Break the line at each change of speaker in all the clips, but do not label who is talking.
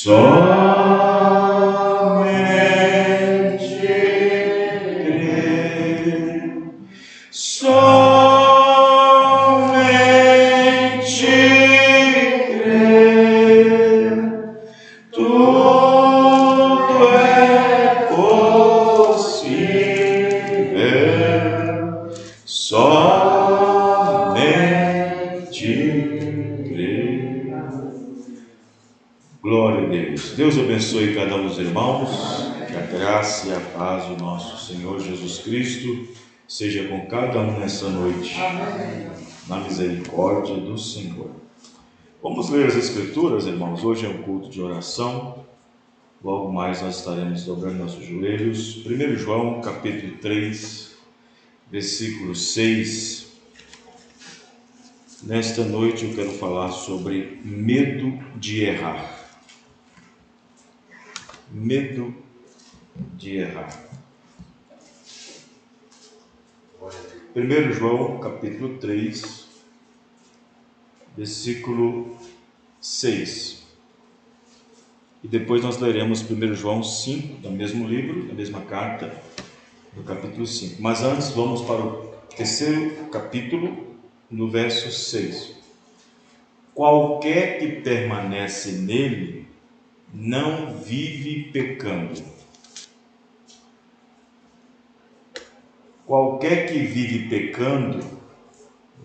Somente crer, somente crer, tudo é possível, somente crer. Glória a Deus. Deus abençoe cada um dos irmãos, que a graça e a paz do nosso Senhor Jesus Cristo seja com cada um nessa noite. Amém. Na misericórdia do Senhor. Vamos ler as Escrituras, irmãos. Hoje é um culto de oração. Logo mais nós estaremos dobrando nossos joelhos. 1 João, capítulo 3, versículo 6. Nesta noite eu quero falar sobre medo de errar. Medo de errar. 1 João, capítulo 3, versículo 6. E depois nós leremos 1 João 5, do mesmo livro, da mesma carta, do capítulo 5. Mas antes vamos para o terceiro capítulo, no verso 6. Qualquer que permanece nele não vive pecando. Qualquer que vive pecando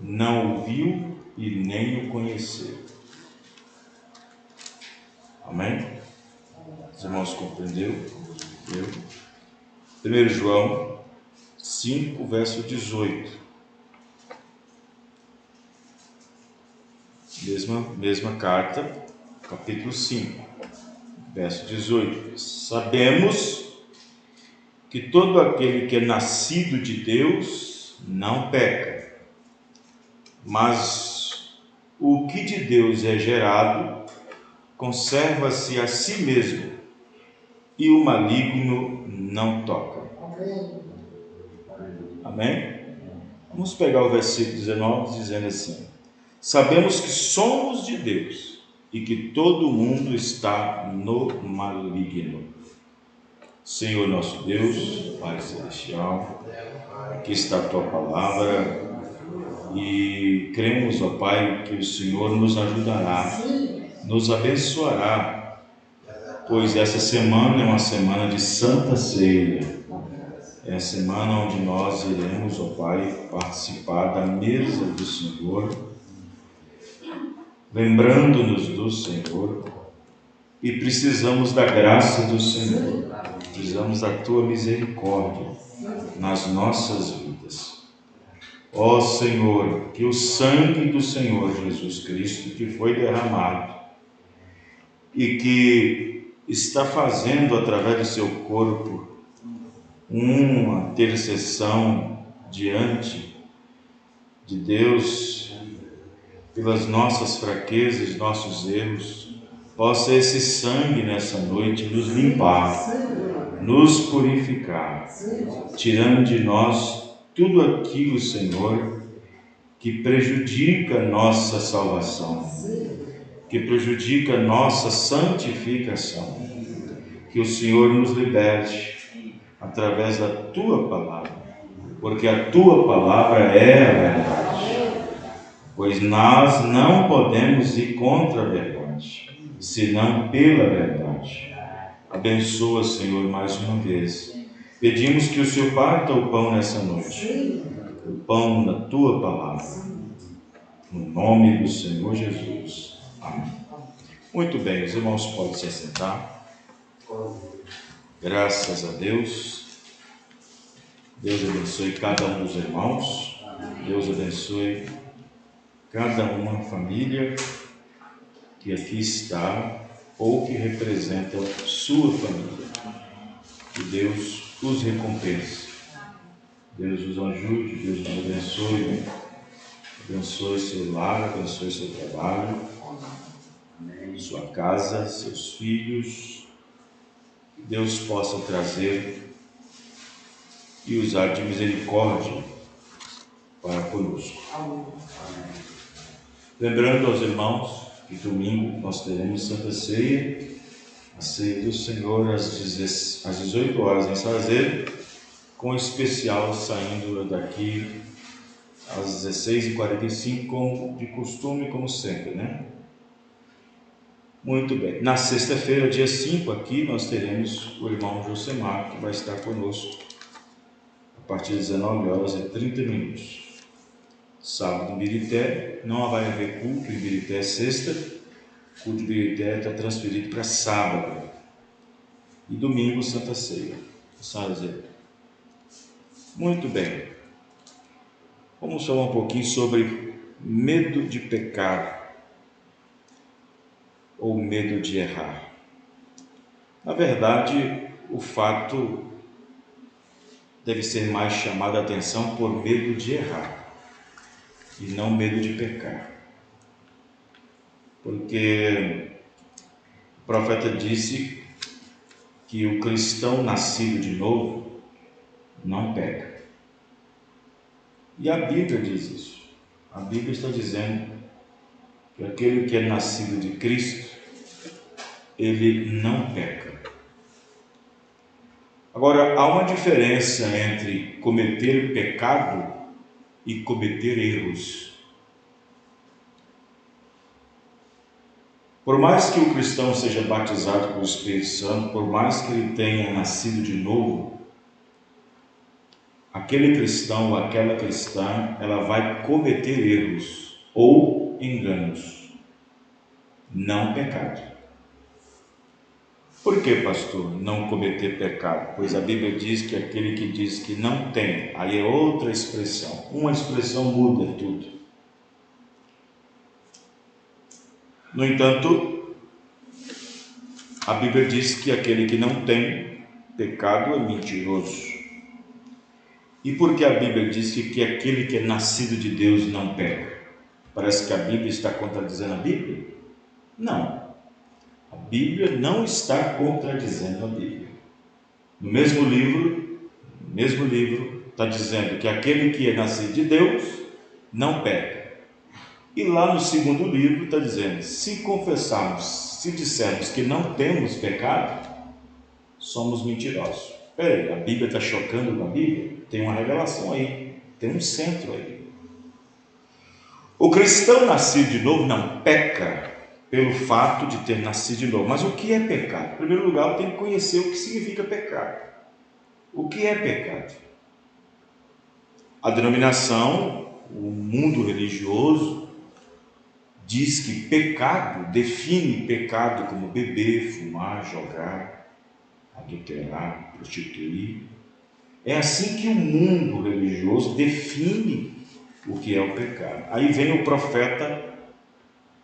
não o viu e nem o conheceu. Amém? Os irmãos compreenderam? 1 João 5, verso 18. Mesma carta, capítulo 5, verso 18. Sabemos que todo aquele que é nascido de Deus não peca, mas o que de Deus é gerado conserva-se a si mesmo, e o maligno não toca. Amém? Vamos pegar o versículo 19, dizendo assim: sabemos que somos de Deus e que todo mundo está no maligno. Senhor nosso Deus, Pai Celestial, aqui está a Tua palavra e cremos, ó Pai, que o Senhor nos ajudará, nos abençoará, pois essa semana é uma semana de Santa Ceia, é a semana onde nós iremos, ó Pai, participar da mesa do Senhor, lembrando-nos do Senhor, e precisamos da graça do Senhor, precisamos da Tua misericórdia nas nossas vidas. Ó Senhor, que o sangue do Senhor Jesus Cristo, que foi derramado e que está fazendo através do seu corpo uma intercessão diante de Deus pelas nossas fraquezas, nossos erros, possa esse sangue nessa noite nos limpar, nos purificar, tirando de nós tudo aquilo, Senhor, que prejudica a nossa salvação, que prejudica a nossa santificação. Que o Senhor nos liberte através da Tua palavra, porque a Tua palavra é a verdade, pois nós não podemos ir contra a verdade, senão pela verdade. Abençoa, Senhor, mais uma vez. Pedimos que o Senhor parta o pão nessa noite, o pão da Tua palavra, no nome do Senhor Jesus. Amém. Muito bem, os irmãos podem se assentar. Graças a Deus. Deus abençoe cada um dos irmãos. Deus abençoe cada uma família que aqui está ou que representa sua família. Que Deus os recompense. Deus os ajude, Deus os abençoe. Abençoe seu lar, abençoe seu trabalho, sua casa, seus filhos. Que Deus possa trazer e usar de misericórdia para conosco. Lembrando aos irmãos que domingo nós teremos Santa Ceia a ceia do Senhor às 18 horas em Sazeiro, com especial saindo daqui às 16h45, como de costume, como sempre, né? Muito bem. Na sexta-feira, dia 5, aqui nós teremos o irmão Josemar, que vai estar conosco a partir das 19h30. Sábado em Birité, não vai haver culto em Birité sexta, o culto de Birité está transferido para sábado. E domingo, Santa Ceia. Muito bem. Vamos falar um pouquinho sobre medo de pecar ou medo de errar. Na verdade, o fato deve ser mais chamado a atenção por medo de errar e não medo de pecar. Porque o profeta disse que o cristão nascido de novo não peca. E a Bíblia diz isso. A Bíblia está dizendo que aquele que é nascido de Cristo, ele não peca. Agora, há uma diferença entre cometer pecado e cometer erros. Por mais que o cristão seja batizado pelo Espírito Santo, por mais que ele tenha nascido de novo, aquele cristão ou aquela cristã, ela vai cometer erros ou enganos, não pecado. Por que, pastor, não cometer pecado? Pois a Bíblia diz que aquele que diz que não tem, aí é outra expressão. Uma expressão muda tudo. No entanto, a Bíblia diz que aquele que não tem pecado é mentiroso. E por que a Bíblia diz que aquele que é nascido de Deus não peca? Parece que a Bíblia está contradizendo a Bíblia? Não. A Bíblia não está contradizendo a Bíblia. No mesmo livro, está dizendo que aquele que é nascido de Deus não peca. E lá no segundo livro está dizendo, se confessarmos, se dissermos que não temos pecado, somos mentirosos. Peraí, a Bíblia está chocando com a Bíblia? Tem uma revelação aí, tem um centro aí. O cristão nascido de novo não peca pelo fato de ter nascido de novo. Mas o que é pecado? Em primeiro lugar, eu tenho que conhecer o que significa pecado. O que é pecado? A denominação, o mundo religioso, diz que pecado, define pecado como beber, fumar, jogar, adulterar, prostituir. É assim que o mundo religioso define o que é o pecado. Aí vem o profeta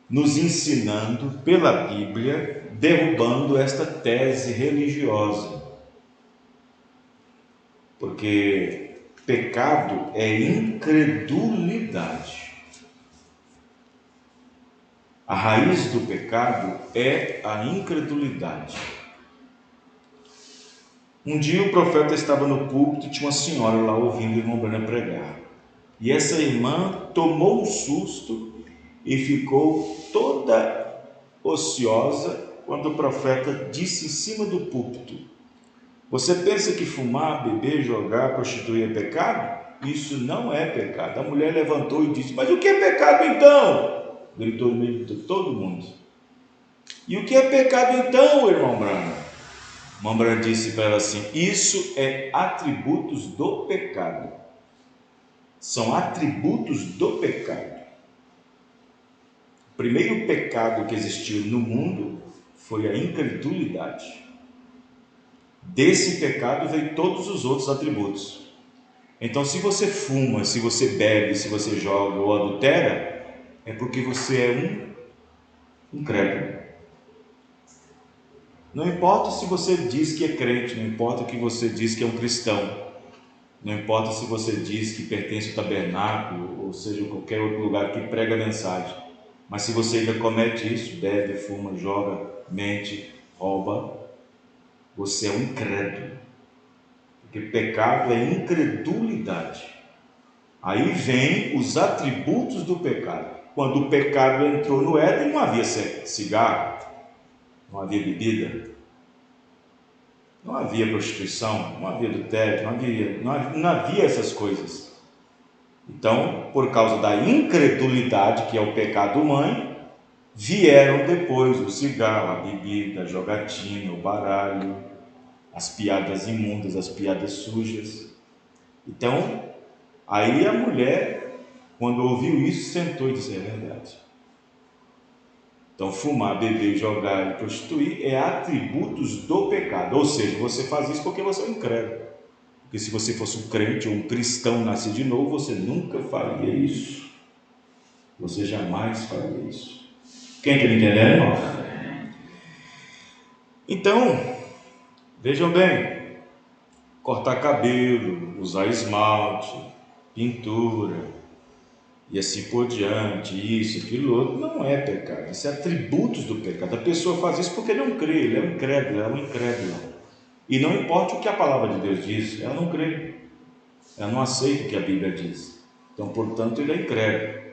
nos ensinando pela Bíblia, derrubando esta tese religiosa. Porque pecado é incredulidade. A raiz do pecado é a incredulidade. Um dia o profeta estava no púlpito e tinha uma senhora lá ouvindo o irmão Branham pregar. E essa irmã tomou um susto e ficou toda ociosa quando o profeta disse em cima do púlpito: você pensa que fumar, beber, jogar, prostituir é pecado? Isso não é pecado. A mulher levantou e disse: mas o que é pecado então? Gritou no meio de todo mundo. E o que é pecado então, irmão Branham? O irmão Branham disse para ela assim: isso é atributos do pecado. São atributos do pecado. O primeiro pecado que existiu no mundo foi a incredulidade. Desse pecado veio todos os outros atributos. Então, se você fuma, se você bebe, se você joga ou adultera, é porque você é um incrédulo. Não importa se você diz que é crente, não importa que você diz que é um cristão, não importa se você diz que pertence ao tabernáculo, ou seja, qualquer outro lugar que prega a mensagem, mas se você ainda comete isso, bebe, fuma, joga, mente, rouba, você é um incrédulo. Porque pecado é incredulidade. Aí vem os atributos do pecado. Quando o pecado entrou no Éden, não havia cigarro, não havia bebida, Não havia prostituição, não havia adultério, não havia essas coisas. Então, por causa da incredulidade, que é o pecado mãe, vieram depois o cigarro, a bebida, a jogatina, o baralho, as piadas imundas, as piadas sujas. Então, aí a mulher, quando ouviu isso, sentou e disse: é verdade. Então, fumar, beber, jogar e prostituir é atributos do pecado. Ou seja, você faz isso porque você é um incrédulo. Porque se você fosse um crente ou um cristão nascido de novo, você nunca faria isso. Você jamais faria isso. Quem está me entendendo, irmão? Então, vejam bem, cortar cabelo, usar esmalte, pintura e assim por diante, isso, aquilo, outro, não é pecado. Isso é atributos do pecado. A pessoa faz isso porque não crê, ele é um incrédulo, ela é uma incrédula. E não importa o que a palavra de Deus diz, ela não crê, ela não aceita o que a Bíblia diz. Então, portanto, ele é incrédulo.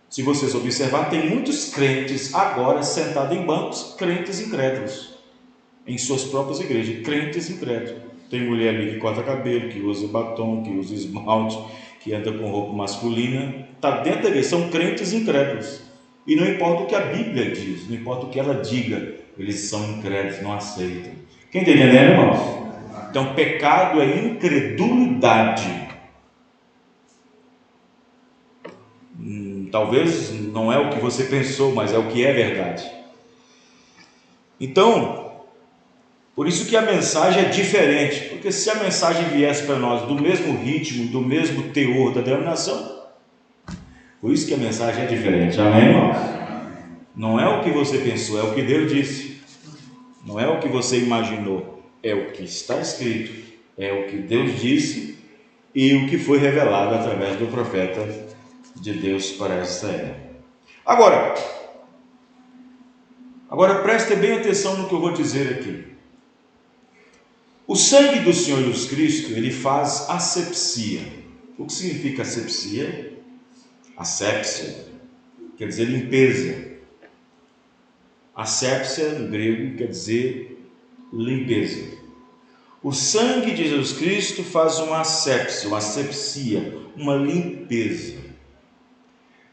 Se vocês observar, tem muitos crentes agora sentados em bancos, crentes incrédulos, em suas próprias igrejas, crentes incrédulos. Tem mulher ali que corta cabelo, que usa batom, que usa esmalte, que anda com roupa masculina, está dentro da igreja, são crentes incrédulos. E não importa o que a Bíblia diz, não importa o que ela diga, eles são incrédulos, não aceitam. Quem está entendendo, irmãos? Então, pecado é incredulidade. Talvez não é o que você pensou, mas é o que é verdade. Então, por isso que a mensagem é diferente, porque se a mensagem viesse para nós do mesmo ritmo, do mesmo teor da denominação, por isso que a mensagem é diferente, amém, irmãos? Não é o que você pensou, é o que Deus disse. Não é o que você imaginou, é o que está escrito, é o que Deus disse e o que foi revelado através do profeta de Deus para esta era. Agora preste bem atenção no que eu vou dizer aqui. O sangue do Senhor Jesus Cristo, ele faz asepsia. O que significa asepsia? Asepsia quer dizer limpeza. Asepsia no grego quer dizer limpeza. O sangue de Jesus Cristo faz uma asepsia, uma limpeza.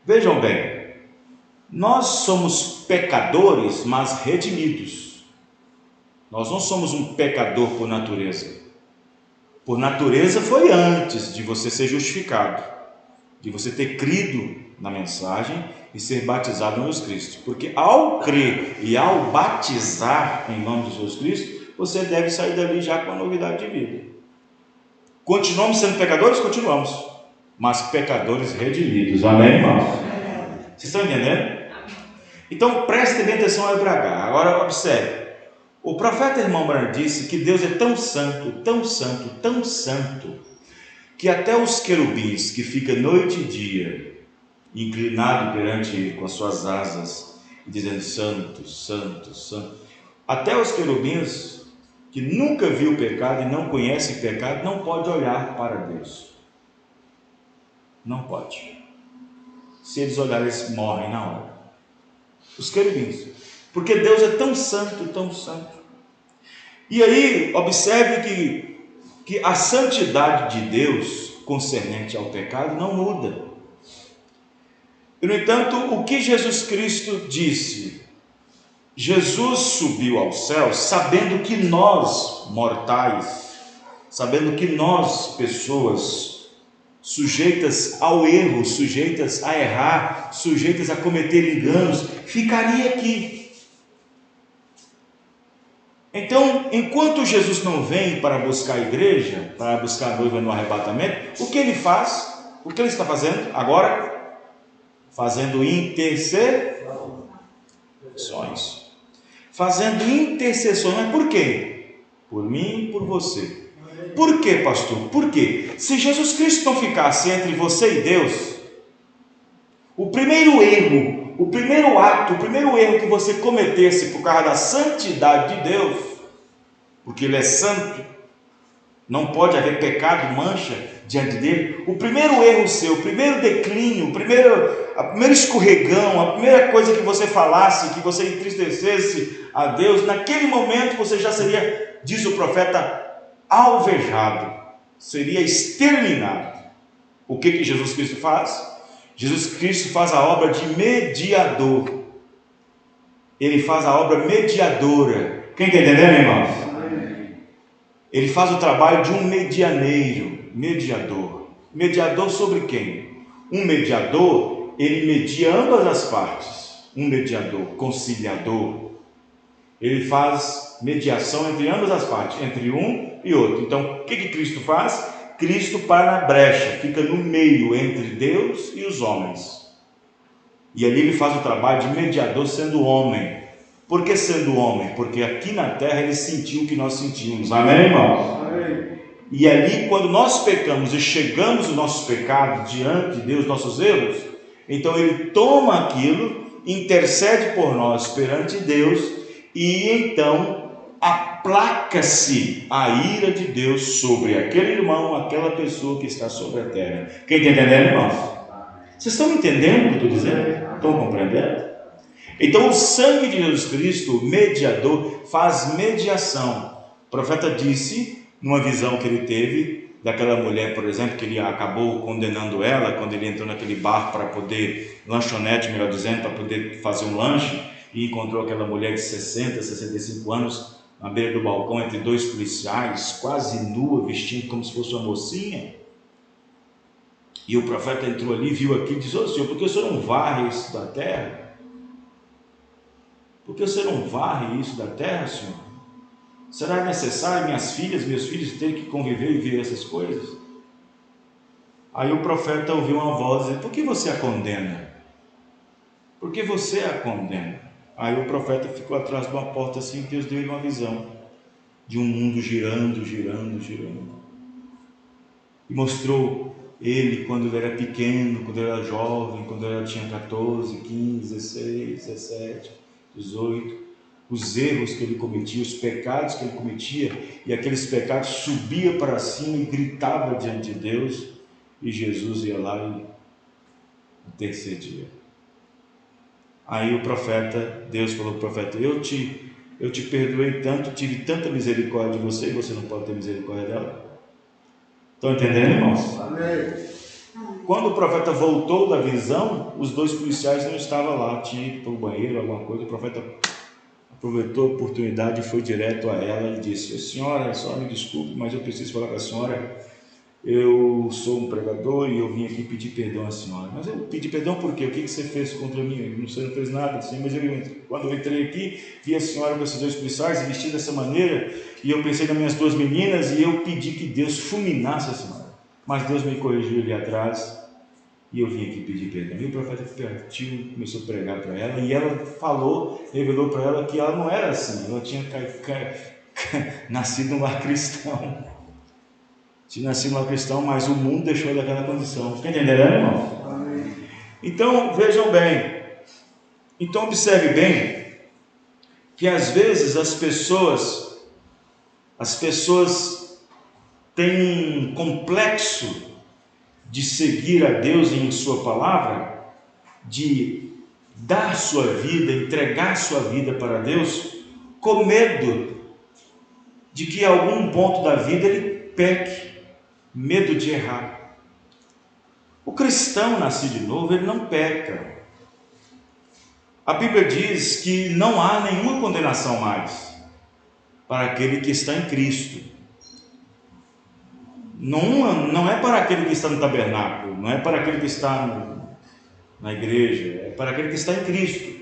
Vejam bem, nós somos pecadores, mas redimidos. Nós não somos um pecador por natureza. Por natureza foi antes de você ser justificado, de você ter crido na mensagem e ser batizado em Jesus Cristo. Porque ao crer e ao batizar em nome de Jesus Cristo, você deve sair dali já com a novidade de vida. Continuamos sendo pecadores? Continuamos, mas pecadores redimidos. Amém, irmãos? Vocês estão entendendo? Então prestem bem atenção aí para cá. Agora observe. O profeta irmão Branham disse que Deus é tão santo, tão santo, tão santo, que até os querubins que ficam noite e dia inclinados perante ele com as suas asas, dizendo santo, santo, santo, até os querubins que nunca viu o pecado e não conhece o pecado, não pode olhar para Deus. Não pode. Se eles olharem, eles morrem na hora. Os querubins. Porque Deus é tão santo, tão santo. E aí, observe que a santidade de Deus concernente ao pecado não muda. E, no entanto, o que Jesus Cristo disse? Jesus subiu ao céu sabendo que nós, mortais, sabendo que nós, pessoas sujeitas ao erro, sujeitas a errar, sujeitas a cometer enganos, ficaria aqui. Então, enquanto Jesus não vem para buscar a igreja, para buscar a noiva no arrebatamento, o que ele faz? O que ele está fazendo agora? Fazendo intercessões. Fazendo intercessões, mas por quê? Por mim e por você. Por quê, pastor? Por quê? Se Jesus Cristo não ficasse entre você e Deus, o primeiro erro, o primeiro ato, o primeiro erro que você cometesse por causa da santidade de Deus, porque Ele é santo, Não pode haver pecado, mancha diante dele. O primeiro erro seu, o primeiro declínio, o primeiro escorregão, a primeira coisa que você falasse, que você entristecesse a Deus, naquele momento você já seria, diz o profeta, alvejado, seria exterminado. O que Jesus Cristo faz? Jesus Cristo faz a obra de mediador. Ele faz a obra mediadora. Quem está entendendo, irmãos? Ele faz o trabalho de um medianeiro, mediador. Mediador sobre quem? Um mediador, ele media ambas as partes. Um mediador, conciliador. Ele faz mediação entre ambas as partes, entre um e outro. Então, o que Cristo faz? Cristo para na brecha, fica no meio entre Deus e os homens. E ali ele faz o trabalho de mediador sendo homem. Por que sendo homem? Porque aqui na terra ele sentiu o que nós sentimos. Amém, irmãos? Amém. E ali, quando nós pecamos e chegamos o nosso pecado diante de Deus, nossos erros, então ele toma aquilo, intercede por nós perante Deus, e então aplaca-se a ira de Deus sobre aquele irmão, aquela pessoa que está sobre a terra. Quem está entendendo, irmãos? Vocês estão entendendo o que eu estou dizendo? Estão compreendendo? Então o sangue de Jesus Cristo, mediador, faz mediação. O profeta disse, numa visão que ele teve, daquela mulher, por exemplo, que ele acabou condenando ela, quando ele entrou naquele bar para poder, lanchonete melhor dizendo, para poder fazer um lanche, e encontrou aquela mulher de 60, 65 anos, na beira do balcão, entre dois policiais, quase nua, vestindo como se fosse uma mocinha. E o profeta entrou ali, viu aquilo e disse: ô Senhor, por que o Senhor não varre isso da terra? Por que você não varre isso da terra, Senhor? Será necessário meus filhos terem que conviver e ver essas coisas? Aí o profeta ouviu uma voz dizer: por que você a condena? Por que você a condena? Aí o profeta ficou atrás de uma porta assim, que Deus deu-lhe uma visão de um mundo girando, girando, girando. E mostrou ele quando ele era pequeno, quando ele era jovem, quando ele tinha 14, 15, 16, 17... 18, os erros que ele cometia, os pecados que ele cometia, e aqueles pecados subia para cima e gritava diante de Deus, e Jesus ia lá e intercedia. Aí o profeta, Deus falou para o profeta: eu te perdoei tanto, tive tanta misericórdia de você, e você não pode ter misericórdia dela. Estão entendendo, irmãos? Amém. Quando o profeta voltou da visão, os dois policiais não estavam lá, tinha ido para o banheiro, alguma coisa. O profeta aproveitou a oportunidade e foi direto a ela e disse: senhora, me desculpe, mas eu preciso falar com a senhora. Eu sou um pregador e eu vim aqui pedir perdão à senhora. Mas eu pedi perdão por quê? O que você fez contra mim? Você não fez nada assim, mas quando eu entrei aqui, vi a senhora com esses dois policiais vestida dessa maneira, e eu pensei nas minhas duas meninas, e eu pedi que Deus fulminasse a senhora. Mas Deus me corrigiu ali atrás, e eu vim aqui pedir perdão. E o profeta partiu, começou a pregar para ela, e ela revelou para ela que ela não era assim, ela tinha nascido num lar cristão. Tinha nascido num lar cristão, mas o mundo deixou ela naquela condição. Está entendendo, irmão? Amém. Então, vejam bem, então observe bem, que às vezes as pessoas têm um complexo de seguir a Deus em sua palavra, de dar sua vida, entregar sua vida para Deus, com medo de que em algum ponto da vida ele peque, medo de errar. O cristão nascido de novo, ele não peca. A Bíblia diz que não há nenhuma condenação mais para aquele que está em Cristo. Não é para aquele que está no tabernáculo, não é para aquele que está na igreja, é para aquele que está em Cristo.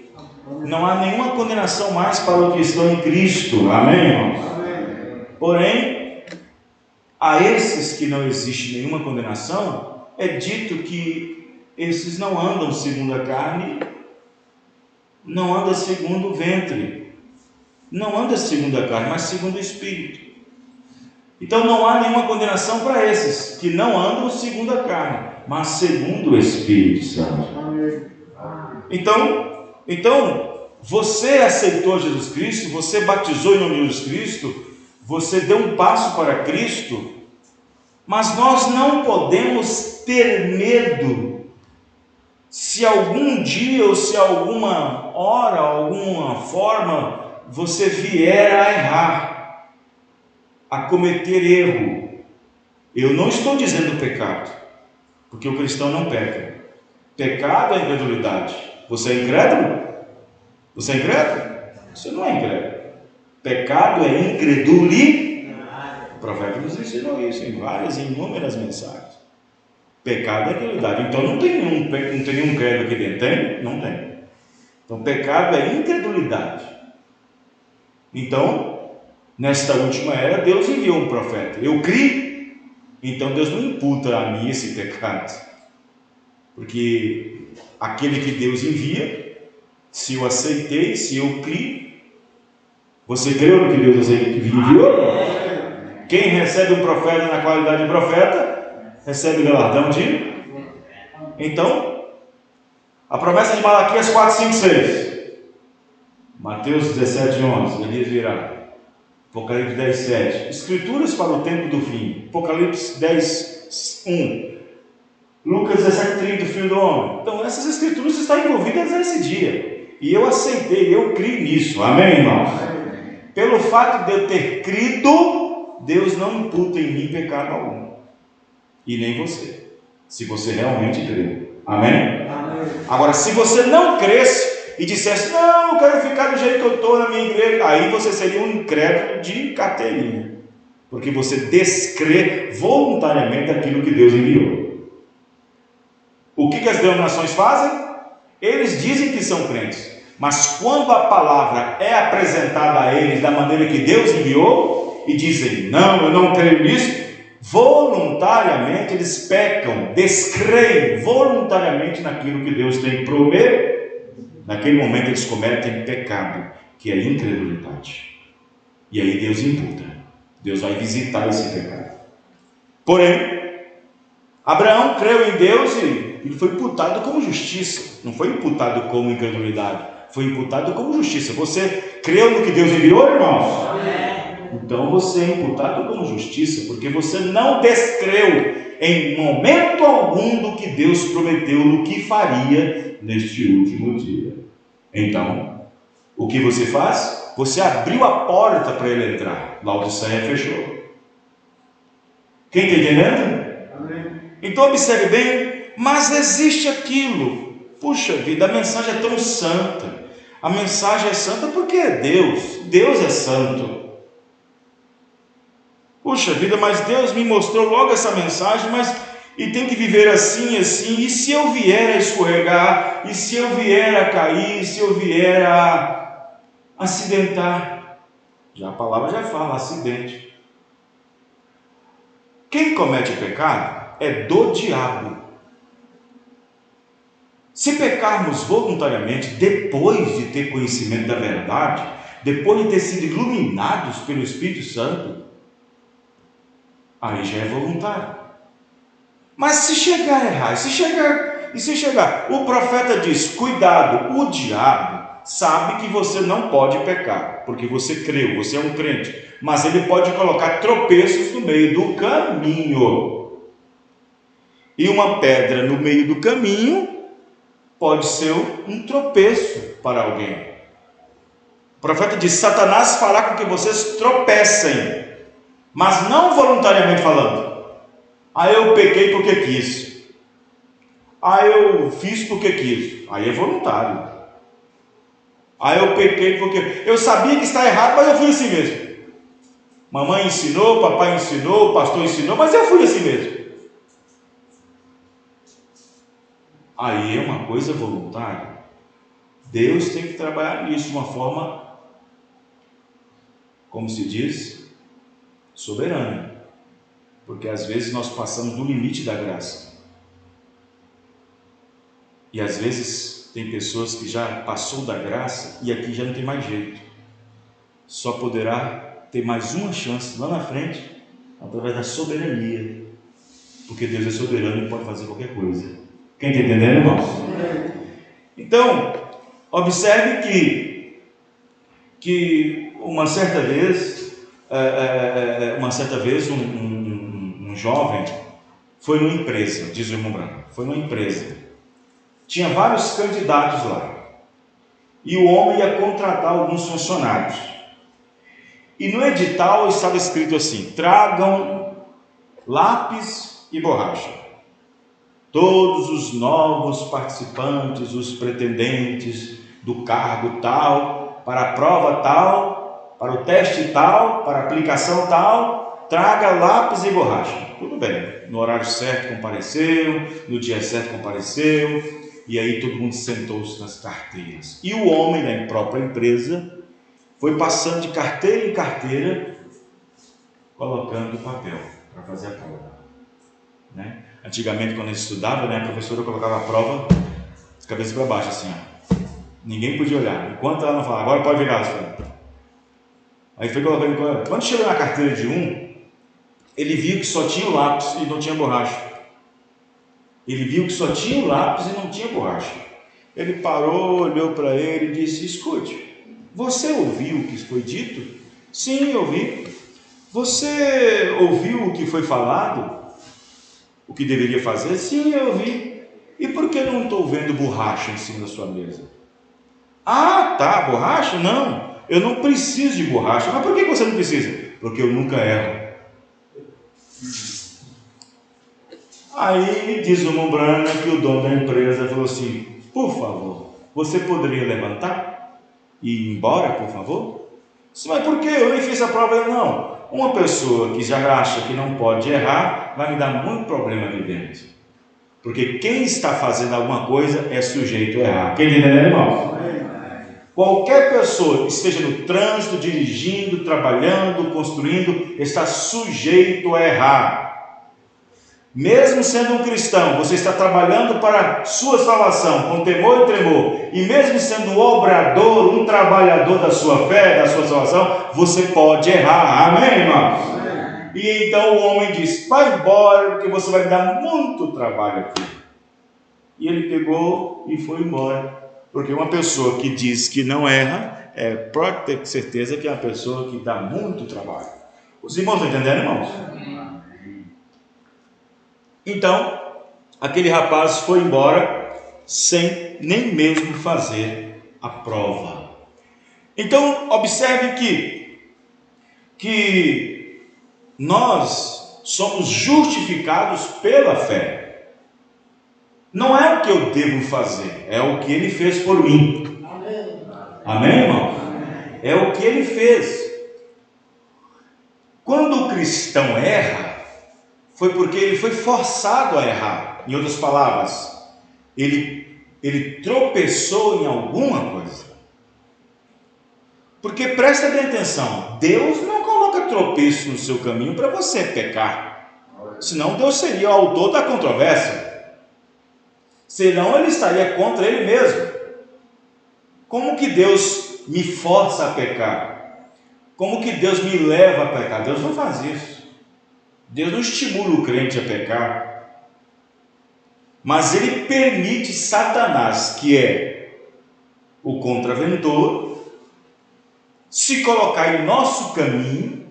Não há nenhuma condenação mais para os que estão em Cristo. Amém, irmãos? Amém. Porém, a esses que não existe nenhuma condenação, é dito que esses não andam segundo a carne, não andam segundo o ventre, não andam segundo a carne, mas segundo o Espírito. Então não há nenhuma condenação para esses que não andam segundo a carne, mas segundo o Espírito Santo. Então você aceitou Jesus Cristo, você batizou em nome de Jesus Cristo, você deu um passo para Cristo, mas nós não podemos ter medo se algum dia ou se alguma hora, alguma forma, você vier a errar, a cometer erro. Eu não estou dizendo pecado, porque o cristão não peca. Pecado é incredulidade. Você é incrédulo? Você é incrédulo? Você não é incrédulo. Pecado é incredulidade. O profeta nos ensinou isso em várias e inúmeras mensagens. Pecado é incredulidade. Então não tem nenhum credo aqui dentro. Tem? Não tem. Então pecado é incredulidade. Então, nesta última era, Deus enviou um profeta. Eu criei, então Deus não imputa a mim esse pecado. Porque aquele que Deus envia, se eu aceitei, se eu criei, você creu no que Deus enviou? Quem recebe um profeta na qualidade de profeta, recebe o galardão de... Então, a promessa de Malaquias 4, 5, 6. Mateus 17, 11. Elias virá. Apocalipse 10, 7. Escrituras para o tempo do fim. Apocalipse 10, 1. Lucas 17, 30. O Filho do Homem. Então, essas escrituras estão envolvidas nesse dia. E eu aceitei, eu criei nisso. Amém, irmãos? Pelo fato de eu ter crido, Deus não imputa em mim pecado algum. E nem você. Se você realmente creu. Amém? Agora, se você não cresce e dissesse, não, eu quero ficar do jeito que eu estou na minha igreja, aí você seria um incrédulo de carteirinha, porque você descrê voluntariamente aquilo que Deus enviou. O que as denominações fazem? Eles dizem que são crentes, mas quando a palavra é apresentada a eles da maneira que Deus enviou, e dizem, não, eu não creio nisso, voluntariamente eles pecam, descreem voluntariamente naquilo que Deus tem prometido. Naquele momento eles cometem pecado, que é incredulidade. E aí Deus imputa. Deus vai visitar esse pecado. Porém, Abraão creu em Deus e ele foi imputado como justiça. Não foi imputado como incredulidade. Foi imputado como justiça. Você creu no que Deus enviou, irmãos? Então você é imputado como justiça, porque você não descreu em momento algum do que Deus prometeu, no que faria neste último dia. Então, o que você faz? Você abriu a porta para ele entrar. Laodiceia fechou. Quem está entendendo? Então observe bem, mas existe aquilo. Puxa vida, a mensagem é tão santa. A mensagem é santa porque é Deus. Deus é santo. Puxa vida, mas Deus me mostrou logo essa mensagem, e tem que viver assim, assim, e se eu vier a escorregar, e se eu vier a cair, e se eu vier a acidentar, já a palavra já fala, acidente. Quem comete pecado é do diabo. Se pecarmos voluntariamente, depois de ter conhecimento da verdade, depois de ter sido iluminados pelo Espírito Santo, aí já é voluntário. Mas se chegar a errar, se chegar, o profeta diz, cuidado, o diabo sabe que você não pode pecar, porque você creu, você é um crente, mas ele pode colocar tropeços no meio do caminho, e uma pedra no meio do caminho pode ser um tropeço para alguém. O profeta diz, Satanás fará com que vocês tropecem, mas não voluntariamente falando. Eu pequei porque quis. Eu fiz porque quis. Aí é voluntário. Eu pequei porque... Eu sabia que está errado, mas eu fui assim mesmo. Mamãe ensinou, papai ensinou, o pastor ensinou, mas eu fui assim mesmo. Aí é uma coisa voluntária. Deus tem que trabalhar nisso de uma forma, como se diz, soberana. Porque às vezes nós passamos do limite da graça. E às vezes tem pessoas que já passou da graça e aqui já não tem mais jeito. Só poderá ter mais uma chance lá na frente através da soberania. Porque Deus é soberano e pode fazer qualquer coisa. Quem está entendendo, irmãos? Então, observe que uma certa vez uma certa vez um jovem foi numa empresa, diz o irmão Branco, foi numa empresa, tinha vários candidatos lá, e o homem ia contratar alguns funcionários, e no edital estava escrito assim: tragam lápis e borracha, todos os novos participantes, os pretendentes do cargo tal, para a prova tal, para o teste tal, para a aplicação tal, traga lápis e borracha. Tudo bem, no horário certo compareceu, no dia certo compareceu, e aí todo mundo sentou-se nas carteiras. E o homem da própria empresa foi passando de carteira em carteira, colocando papel para fazer a prova. Né? Antigamente, quando a gente estudava, né, a professora colocava a prova de cabeça para baixo, assim, ó. Ninguém podia olhar, enquanto ela não falava, agora pode virar. Aí foi colocando. Quando chegou na carteira de um, ele viu que só tinha o lápis e não tinha borracha. Ele viu que só tinha o lápis e não tinha borracha. Ele parou, olhou para ele e disse: escute, você ouviu o que foi dito? Sim, eu ouvi. Você ouviu o que foi falado? O que deveria fazer? Sim, eu ouvi. E por que não estou vendo borracha em cima da sua mesa? Ah, tá, borracha? Não, eu não preciso de borracha. Mas por que você não precisa? Porque eu nunca erro. Aí diz o Mombrana que o dono da empresa falou assim: por favor, você poderia levantar e ir embora, por favor? Sim, mas por quê? Eu nem fiz a prova. Ele, não, uma pessoa que já acha que não pode errar vai me dar muito problema aqui dentro, porque quem está fazendo alguma coisa é sujeito a errar. Quem entende, irmão? Qualquer pessoa que esteja no trânsito, dirigindo, trabalhando, construindo, está sujeito a errar. Mesmo sendo um cristão, você está trabalhando para sua salvação, com temor e tremor, e mesmo sendo um obrador, um trabalhador da sua fé, da sua salvação, você pode errar. Amém, irmão? E então o homem diz: vai embora, porque você vai me dar muito trabalho aqui. E ele pegou e foi embora. Porque uma pessoa que diz que não erra, pode ter certeza que é uma pessoa que dá muito trabalho. Os irmãos estão entendendo, irmãos? Então, aquele rapaz foi embora sem nem mesmo fazer a prova. Então, observe que nós somos justificados pela fé. Não é o que eu devo fazer, é o que ele fez por mim. Amém, irmão? É o que ele fez. Quando o cristão erra, foi porque ele foi forçado a errar. Em outras palavras, ele tropeçou em alguma coisa. Porque presta bem atenção, Deus não coloca tropeço no seu caminho para você pecar. Senão Deus seria o autor da controvérsia. Senão ele estaria contra ele mesmo. Como que Deus me força a pecar? Como que Deus me leva a pecar? Deus não faz isso. Deus não estimula o crente a pecar. Mas ele permite Satanás, que é o contraventor, se colocar em nosso caminho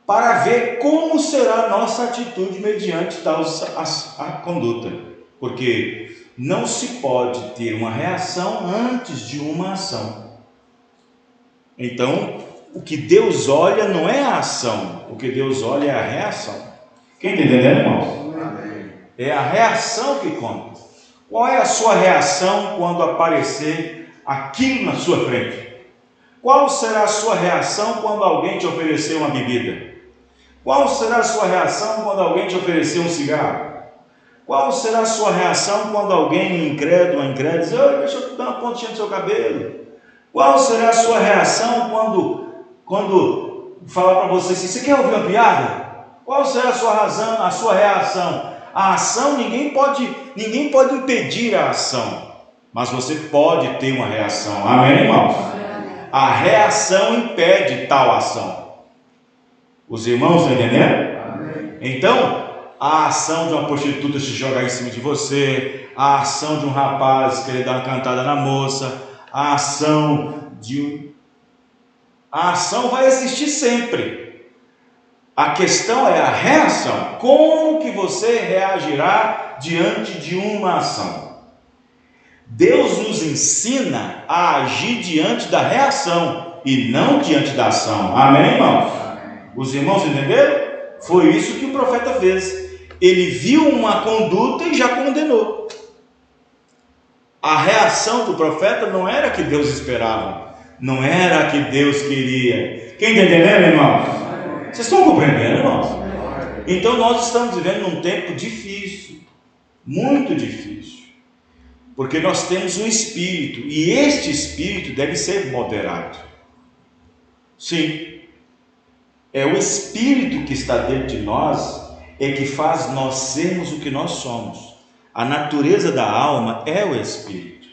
para ver como será a nossa atitude mediante tal a conduta. Porque não se pode ter uma reação antes de uma ação. Então, o que Deus olha não é a ação, o que Deus olha é a reação. Quem está entendendo, irmãos? É a reação que conta. Qual é a sua reação quando aparecer aquilo na sua frente? Qual será a sua reação quando alguém te oferecer uma bebida? Qual será a sua reação quando alguém te oferecer um cigarro? Qual será a sua reação quando alguém incrédulo ou incrédulo diz: deixa eu dar uma pontinha no seu cabelo? Qual será a sua reação quando falar para você assim: você quer ouvir uma piada? Qual será a sua reação? A ação, ninguém pode impedir a ação, mas você pode ter uma reação. Amém, irmãos? A reação impede tal ação. Os irmãos estão entendendo? Então, a ação de uma prostituta se jogar em cima de você, a ação de um rapaz querer dar uma cantada na moça, a ação de A ação vai existir sempre. A questão é a reação. Como que você reagirá diante de uma ação? Deus nos ensina a agir diante da reação e não diante da ação. Amém, irmãos? Os irmãos entenderam? Foi isso que o profeta fez. Ele viu uma conduta e já condenou. A reação do profeta não era a que Deus esperava, não era a que Deus queria. Quem está entendendo, irmãos? Vocês estão compreendendo, irmãos? Então nós estamos vivendo num tempo difícil, muito difícil, porque nós temos um espírito, e este espírito deve ser moderado. Sim, é o espírito que está dentro de nós, é que faz nós sermos o que nós somos. A natureza da alma é o espírito.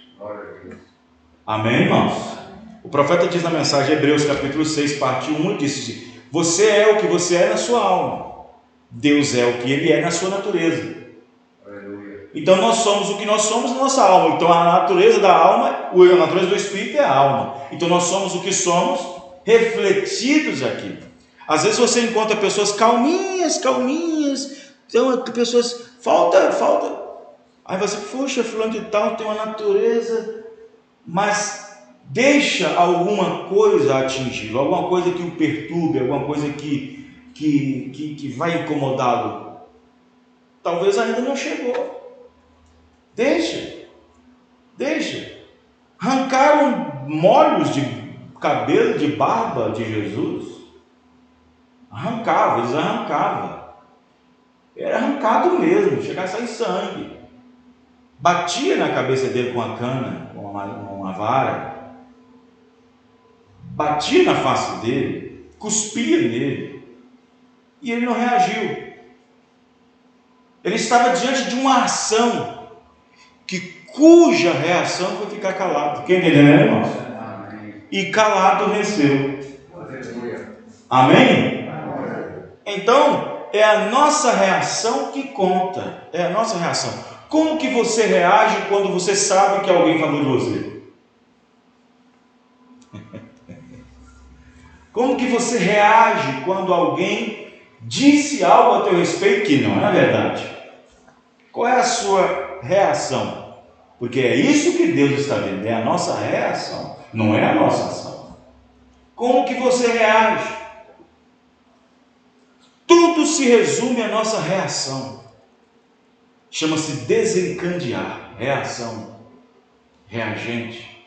Amém, irmãos? O profeta diz na mensagem Hebreus capítulo 6, parte 1, disse: você é o que você é na sua alma, Deus é o que Ele é na sua natureza. Então nós somos o que nós somos na nossa alma. Então a natureza da alma, a natureza do espírito é a alma. Então nós somos o que somos, refletidos aqui. Às vezes você encontra pessoas calminhas, então pessoas, falta. Aí você, puxa, fulano de tal tem uma natureza, mas deixa alguma coisa atingi-lo, alguma coisa que o perturbe, alguma coisa que vai incomodá-lo. Talvez ainda não chegou. Deixa. Arrancaram molhos de cabelo, de barba de Jesus. Eles arrancavam. Era arrancado mesmo, chegava a sair sangue. Batia na cabeça dele com a cana, com uma vara, batia na face dele, cuspia nele, e ele não reagiu. Ele estava diante de uma ação cuja reação foi ficar calado. Quem entendeu, irmãos? E calado venceu. Amém? Então é a nossa reação que conta. É a nossa reação. Como que você reage quando você sabe que alguém falou de você? Como que você reage quando alguém disse algo a teu respeito que não é verdade? Qual é a sua reação? Porque é isso que Deus está vendo, é a nossa reação, não é a nossa ação. Como que você reage? Tudo se resume à nossa reação. Chama-se desencadear, reação, reagente.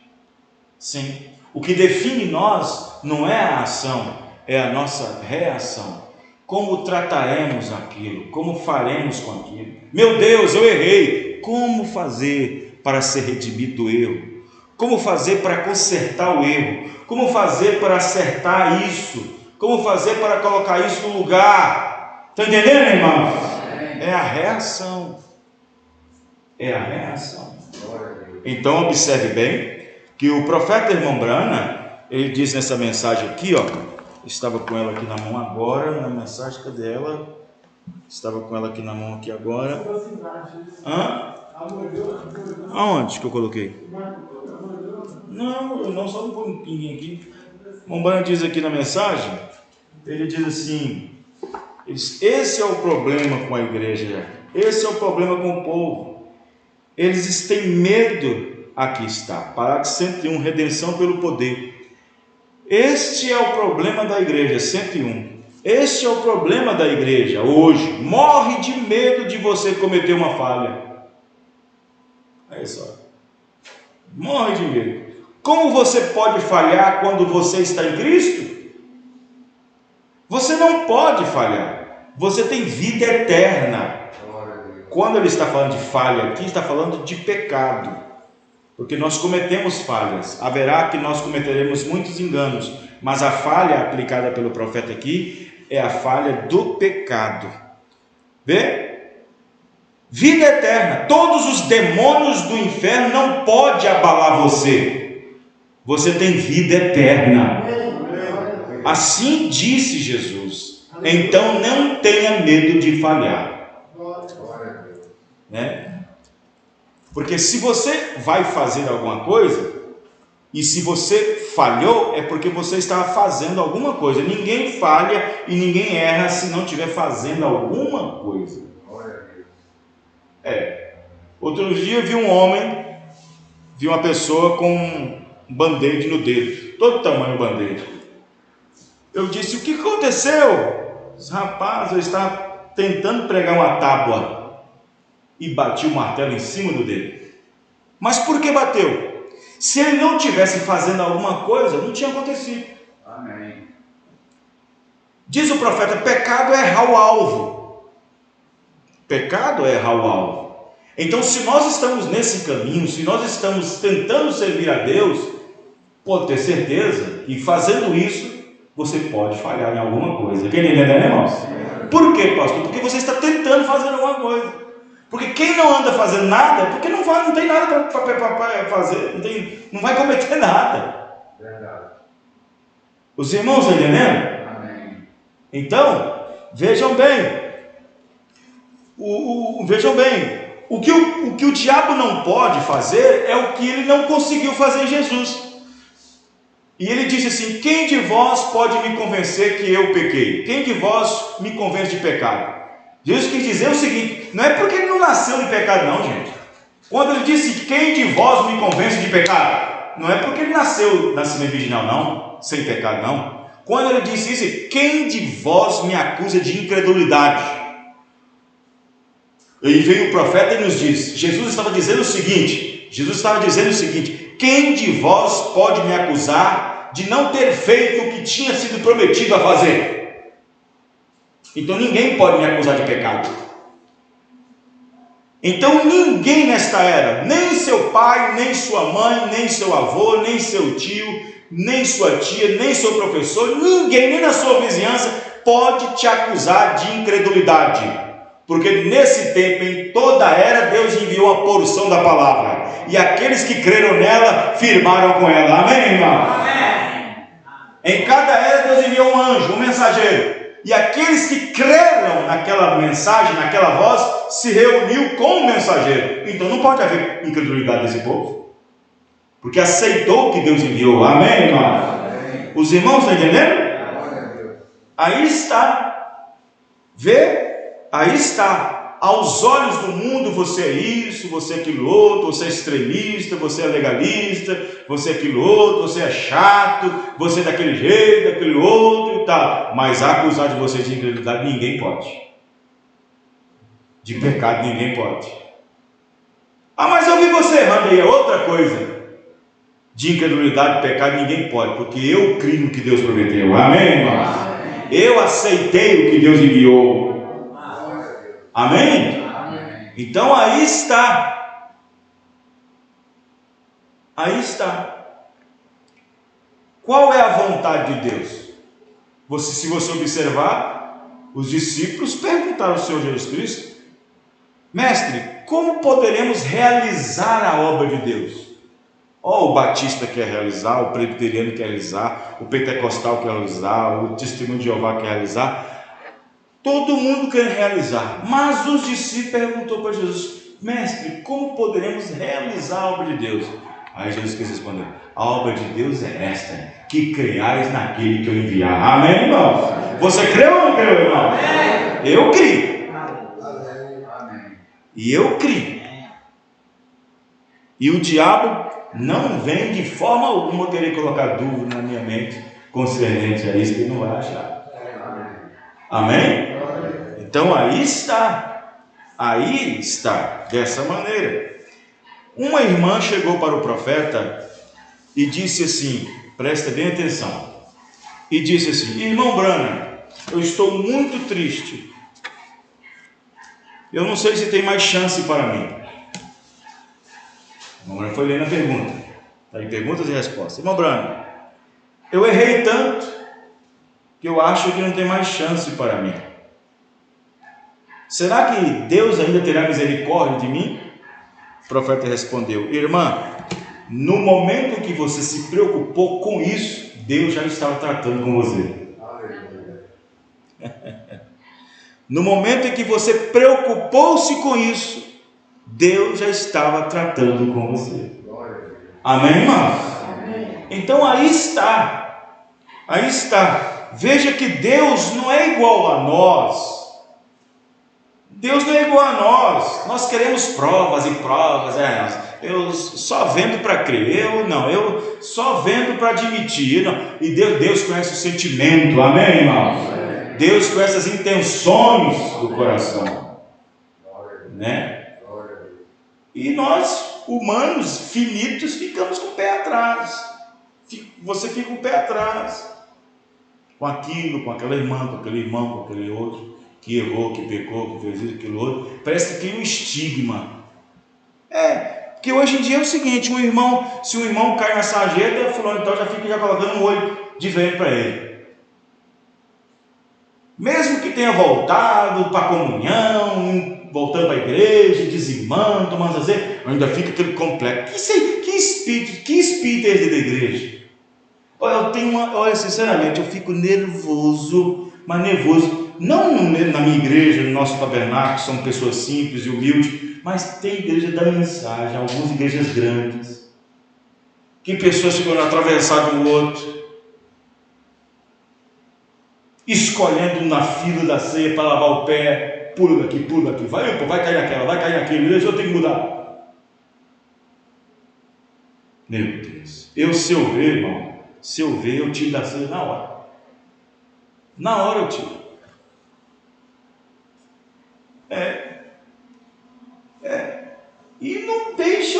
Sim, o que define nós não é a ação, é a nossa reação. Como trataremos aquilo, como faremos com aquilo. Meu Deus, eu errei. Como fazer para ser redimido do erro? Como fazer para consertar o erro? Como fazer para acertar isso? Como fazer para colocar isso no lugar? Está entendendo, irmão? É a reação. É a reação. Então observe bem que o profeta irmão Brana, ele diz nessa mensagem aqui, ó, estava com ela aqui na mão agora, na mensagem, cadê ela? Estava com ela aqui na mão aqui agora. Aonde que eu coloquei? Não, só um pouquinho aqui. Irmão Brana diz aqui na mensagem, ele diz assim: esse é o problema com a igreja, esse é o problema com o povo. Eles têm medo, aqui está, parágrafo 101, redenção pelo poder. Este é o problema da igreja, 101. Este é o problema da igreja hoje. Morre de medo de você cometer uma falha. Aí só. Morre de medo. Como você pode falhar quando você está em Cristo? Você não pode falhar. Você tem vida eterna. Quando ele está falando de falha aqui, está falando de pecado, porque nós cometemos falhas. Haverá que nós cometeremos muitos enganos, mas a falha aplicada pelo profeta aqui é a falha do pecado. Vê? Vida eterna. Todos os demônios do inferno não podem abalar você. Você tem vida eterna. Assim disse Jesus. Então não tenha medo de falhar. Né? Porque se você vai fazer alguma coisa, E se você falhou, é porque você estava fazendo alguma coisa. Ninguém falha e ninguém erra se não estiver fazendo alguma coisa. Outro dia eu vi um homem, vi uma pessoa com um band-aid no dedo, todo tamanho band-aid. Eu disse: o que aconteceu? Rapaz, eu estava tentando pregar uma tábua e bati o martelo em cima do dedo. Mas por que bateu? Se ele não tivesse fazendo alguma coisa, não tinha acontecido.
Amém.
Diz o profeta: pecado é errar o alvo. Pecado é errar o alvo. Então, se nós estamos nesse caminho, se nós estamos tentando servir a Deus, pode ter certeza que fazendo isso, você pode falhar em alguma coisa. Quem entende, irmãos? Por quê, pastor? Porque você está tentando fazer alguma coisa. Porque quem não anda fazendo nada, porque não tem nada para fazer, não vai cometer nada.
Verdade.
Os irmãos estão entendendo?
Amém.
Então, vejam bem. Vejam bem. O que o diabo não pode fazer é o que ele não conseguiu fazer em Jesus. E ele disse assim: quem de vós pode me convencer que eu pequei? Quem de vós me convence de pecado? Jesus quis dizer o seguinte: não é porque ele não nasceu de pecado não, gente. Quando ele disse: quem de vós me convence de pecado? Não é porque ele nasceu nascimento virginal não, sem pecado não. Quando ele disse isso: quem de vós me acusa de incredulidade? E veio o profeta e nos diz, Jesus estava dizendo o seguinte: quem de vós pode me acusar de não ter feito o que tinha sido prometido a fazer? Então ninguém pode me acusar de pecado. Então ninguém nesta era, nem seu pai, nem sua mãe, nem seu avô, nem seu tio, nem sua tia, nem seu professor, ninguém, nem na sua vizinhança, pode te acusar de incredulidade. Porque nesse tempo, em toda a era, Deus enviou a porção da palavra, e aqueles que creram nela, firmaram com ela. Amém, irmão? Amém. Em cada era, Deus enviou um anjo, um mensageiro, e aqueles que creram naquela mensagem, naquela voz, se reuniu com o mensageiro. Então não pode haver incredulidade desse povo, porque aceitou o que Deus enviou. Amém, irmão? Amém. Os irmãos estão entendendo? Aí está. Vê? Aí está, aos olhos do mundo você é isso, você é aquilo outro, você é extremista, você é legalista, você é aquilo outro, você é chato, você é daquele jeito, daquele outro e tal. Mas acusar de você de incredulidade ninguém pode. De pecado ninguém pode. Ah, mas eu vi você errando aí, é outra coisa. De incredulidade e pecado ninguém pode, porque eu creio no que Deus prometeu. Amém, irmãos? Eu aceitei o que Deus enviou. Amém? Amém? Então aí está. Aí está. Qual é a vontade de Deus? Se você observar, os discípulos perguntaram ao Senhor Jesus Cristo: mestre, como poderemos realizar a obra de Deus? O batista quer realizar, o presbiteriano quer realizar, o pentecostal quer realizar, o testemunho de Jeová quer realizar. Todo mundo quer realizar, mas os discípulos perguntou para Jesus: mestre, como poderemos realizar a obra de Deus? Aí Jesus quis responder: a obra de Deus é esta, que creais naquele que eu enviar. Amém, irmão? Você creu ou não creu, irmão? Eu criei. E eu criei. E o diabo não vem de forma alguma querer colocar dúvida na minha mente concernente a isso, que ele não vai achar. Amém? Então aí está, dessa maneira. Uma irmã chegou para o profeta e disse assim, presta bem atenção, e disse assim: irmão Branham, eu estou muito triste, eu não sei se tem mais chance para mim. O irmão Branham foi lendo a pergunta, está aí perguntas e respostas. Irmão Branham, eu errei tanto que eu acho que não tem mais chance para mim. Será que Deus ainda terá misericórdia de mim? O profeta respondeu: irmã, no momento em que você se preocupou com isso, Deus já estava tratando com você. No momento em que você preocupou-se com isso, Deus já estava tratando com você. Amém, irmão? Então aí está. Veja que Deus não é igual a nós. Deus não é igual a nós. Nós queremos provas e provas. Eu só vendo para crer. Eu só vendo para admitir. Não. E Deus conhece o sentimento. Amém, irmãos? Deus conhece as intenções do coração, né? E nós, humanos finitos, ficamos com o pé atrás. Você fica com o pé atrás com aquilo, com aquela irmã, com aquele irmão, com aquele outro que errou, que pecou, que fez isso, aquilo outro. Parece que tem um estigma. Porque hoje em dia é o seguinte: se um irmão cai na sarjeta, fulano então já fica colocando um olho de vento para ele. Mesmo que tenha voltado para a comunhão, voltando para a igreja, dizimando, tomando azeite, ainda fica aquele complexo. Que espírito é esse da igreja? Olha, sinceramente, eu fico nervoso, mas nervoso, não na minha igreja, no nosso tabernáculo, são pessoas simples e humildes, mas tem igreja da mensagem, algumas igrejas grandes, que pessoas ficam atravessadas um outro, escolhendo na fila da ceia para lavar o pé, pula daqui, vai cair naquela, vai cair naquele, eu tenho que mudar. Meu Deus, se eu ver, irmão, eu tiro da ceia na hora. Na hora eu tiro. E não deixa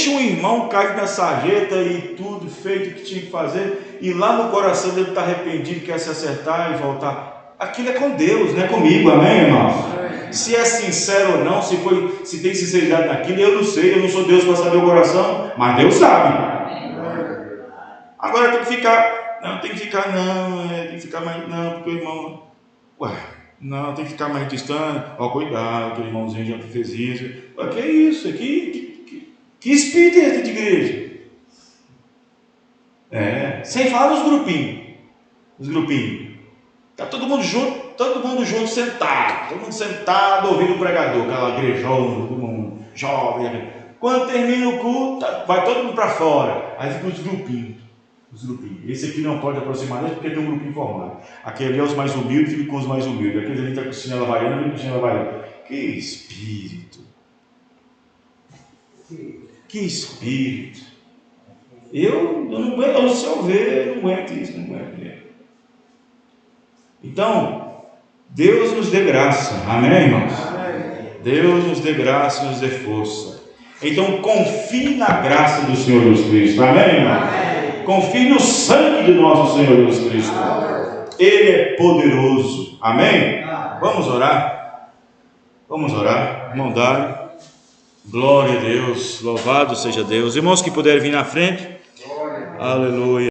um irmão cair na sarjeta e tudo feito o que tinha que fazer, e lá no coração dele está arrependido, quer se acertar e voltar. Aquilo é com Deus, não é comigo, amém, irmãos? Se é sincero ou não, se tem sinceridade naquilo, eu não sei, eu não sou Deus para saber o coração, mas Deus sabe. Agora tem que ficar mais, não, porque o irmão, não, tem que ficar mais distante, cuidado, que o irmãozinho já fez isso. Que é isso? Que espírito é esse de igreja? Sem falar dos grupinhos. Está todo mundo junto sentado, ouvindo o pregador, aquela igrejona, todo mundo jovem. Quando termina o culto, vai todo mundo para fora, aí fica os grupinhos. Esse aqui não pode aproximar dele porque tem um grupinho formado. Aquele é os mais humildes, fica com os mais humildes. Aquele ali está com chinela havaiana, fica com chinela havaiana. Que espírito! Eu não aguento, se eu ver, eu não aguento isso, não aguento. Então, Deus nos dê graça, amém, irmãos? Deus nos dê graça e nos dê força. Então, confie na graça do Senhor Jesus Cristo, amém, irmãos? Confie no sangue de nosso Senhor Jesus Cristo. Ele é poderoso. Amém? Vamos orar. Irmão Dário. Glória a Deus. Louvado seja Deus. Irmãos que puderem vir na frente. Aleluia.